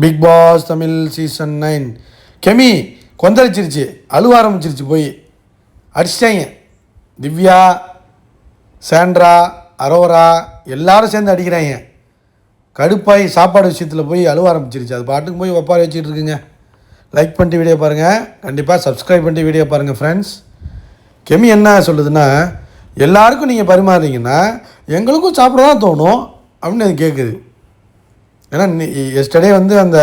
Big pass Tamil season 9 கெமி கொந்தளிச்சிருச்சு, அழுவ ஆரம்பிச்சிருச்சு, போய் அடிச்சிட்டாங்க. திவ்யா, சாண்ட்ரா, அரோரா எல்லாரும் சேர்ந்து அடிக்கிறாங்க. கடுப்பாய் சாப்பாடு விஷயத்தில் போய் அழுவ ஆரம்பிச்சிருச்சு. அது பாட்டுக்கு போய் ஒப்பாரி வச்சுட்டு இருக்குங்க. லைக் பண்ணிட்டு வீடியோ பாருங்கள், கண்டிப்பாக சப்ஸ்கிரைப் பண்ணிட்டு வீடியோ பாருங்கள் ஃப்ரெண்ட்ஸ். கெமி என்ன சொல்லுதுன்னா, எல்லாருக்கும் நீங்கள் பரிமாறுறீங்கன்னா எங்களுக்கும் சாப்பிட தான் தோணும் அப்படின்னு அது கேட்குது. ஏன்னா எஸ்டர்டே வந்து அந்த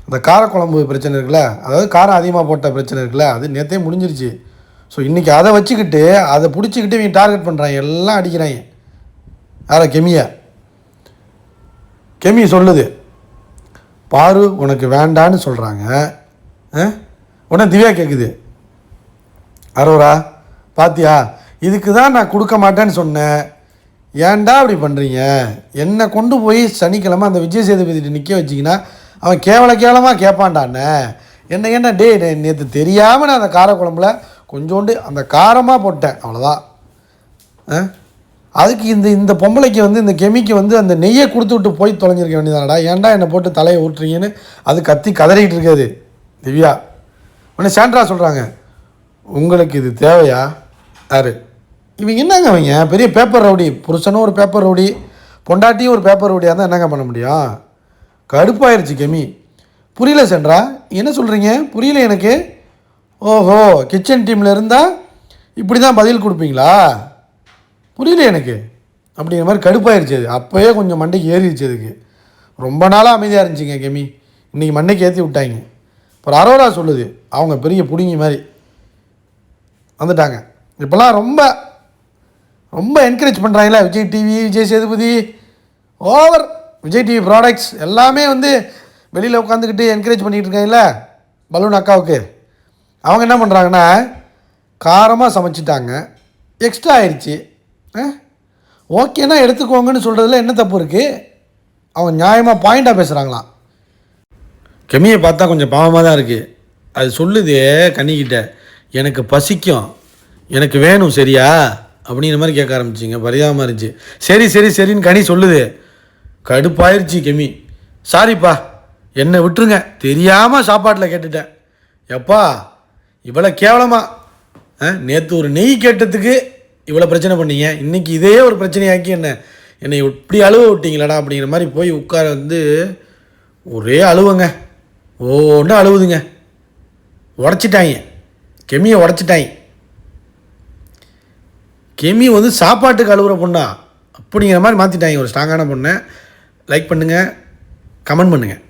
அந்த காரக்குழம்பு பிரச்சனை இருக்குல்ல, அதாவது காரம் அதிகமாக போட்ட பிரச்சனை இருக்குல்ல, அது நேற்றே முடிஞ்சிருச்சு. ஸோ இன்றைக்கி அதை வச்சுக்கிட்டு அதை பிடிச்சிக்கிட்டு இவங்க டார்கெட் பண்ணுறாங்க, எல்லாம் அடிக்கிறாங்க. யாரை? கெமி சொல்லுது, பாரு உனக்கு வேண்டான்னு சொல்கிறாங்க. உடனே திவ்யா கேட்குது, அரோரா பாத்தியா, இதுக்கு தான் நான் கொடுக்க மாட்டேன்னு சொன்னேன், ஏன்டா அப்படி பண்ணுறீங்க? என்னை கொண்டு போய் சனிக்கிழமை அந்த விஜய் சேதுபதி நிற்க வச்சிங்கன்னா அவன் கேவலமாக கேட்பான்டாண்ணே. என்ன டே நேற்று தெரியாமல் நான் அந்த காரக்குழம்புல கொஞ்சோண்டு அந்த காரமாக போட்டேன், அவ்வளோதான். அதுக்கு இந்த பொம்பளைக்கு வந்து இந்த கெமிக்கு வந்து அந்த நெய்யை கொடுத்து விட்டு போய் தொலைஞ்சிருக்க வேண்டியதானடா, ஏன்டா என்னை போட்டு தலையை ஊட்டுறீங்கன்னு அது கத்தி கதறிக்கிட்டு இருக்காது திவ்யா. உடனே சாண்ட்ரா சொல்கிறாங்க, உங்களுக்கு இது தேவையா? யார் இவங்க? என்னங்க அவங்க பெரிய பேப்பர் ரவுடி, புருஷனும் ஒரு பேப்பர் ரவுடி, பொண்டாட்டியும் ஒரு பேப்பர் ரவுடியாக இருந்தால் என்னங்க பண்ண முடியும்? கடுப்பாயிருச்சு கெமி. புரியல சாண்ட்ரா, என்ன சொல்கிறீங்க? புரியல எனக்கு. ஓஹோ, கிச்சன் டீமில் இருந்தால் இப்படி தான் பதில் கொடுப்பீங்களா? புரியல எனக்கு அப்படிங்கிற மாதிரி கடுப்பாயிருச்சு. அது அப்போயே கொஞ்சம் மண்டைக்கு ஏறிடுச்சு. அதுக்கு ரொம்ப நாளாக அமைதியாக இருந்துச்சுங்க கெமி, இன்றைக்கி மண்டைக்கு ஏற்றி விட்டாங்க. அப்புறம் அரோரா சொல்லுது, அவங்க பெரிய பிடுங்கி மாதிரி வந்துட்டாங்க. இப்போல்லாம் ரொம்ப ரொம்ப என்கரேஜ் பண்ணுறாங்களா Vijay TV, Vijay Sethupathi, over Vijay TV products எல்லாமே வந்து வெளியில் உட்காந்துக்கிட்டு என்கரேஜ் பண்ணிக்கிட்டு இருக்காங்கல்ல பலூன் அக்காவுக்கு. அவங்க என்ன பண்ணுறாங்கன்னா, காரமாக சமைச்சிட்டாங்க, எக்ஸ்ட்ரா ஆயிடுச்சு, ஓகேனா எடுத்துக்கோங்கன்னு சொல்கிறதுல என்ன தப்பு இருக்குது? அவங்க நியாயமாக பாயிண்டாக பேசுகிறாங்களாம். கெமியை பார்த்தா கொஞ்சம் பாவமாக தான் இருக்குது. அது சொல்லுது கனிக்கிட்ட, எனக்கு பசிக்கும், எனக்கு வேணும், சரியா அப்படிங்கிற மாதிரி கேட்க ஆரம்பிச்சிங்க. பரிதாபமாக இருந்துச்சு. சரின்னு கனி சொல்லுது. கடுப்பாயிருச்சு கெமி. சாரிப்பா, என்னை விட்டுருங்க, தெரியாமல் சாப்பாட்டில் கேட்டுட்டேன். எப்பா இவ்வளோ கேவலமாக நேற்று ஒரு நெய் கேட்டதுக்கு இவ்வளோ பிரச்சனை பண்ணீங்க, இன்றைக்கி இதே ஒரு பிரச்சனையாக்கி என்னை இப்படி அழுவ விட்டீங்களாடா அப்படிங்கிற மாதிரி போய் உட்கார வந்து ஒரே அழுவுங்க, ஒன்று அழுவுதுங்க. உடச்சிட்டாங்க கெமியை, உடச்சிட்டாங்க. கெமி வந்து சாப்பாட்டுக்கு அழுகுற பொண்ணா அப்படிங்கிற மாதிரி மாற்றிட்டாங்க ஒரு ஸ்ட்ராங்கான பொண்ணை. லைக் பண்ணுங்கள், கமெண்ட் பண்ணுங்கள்.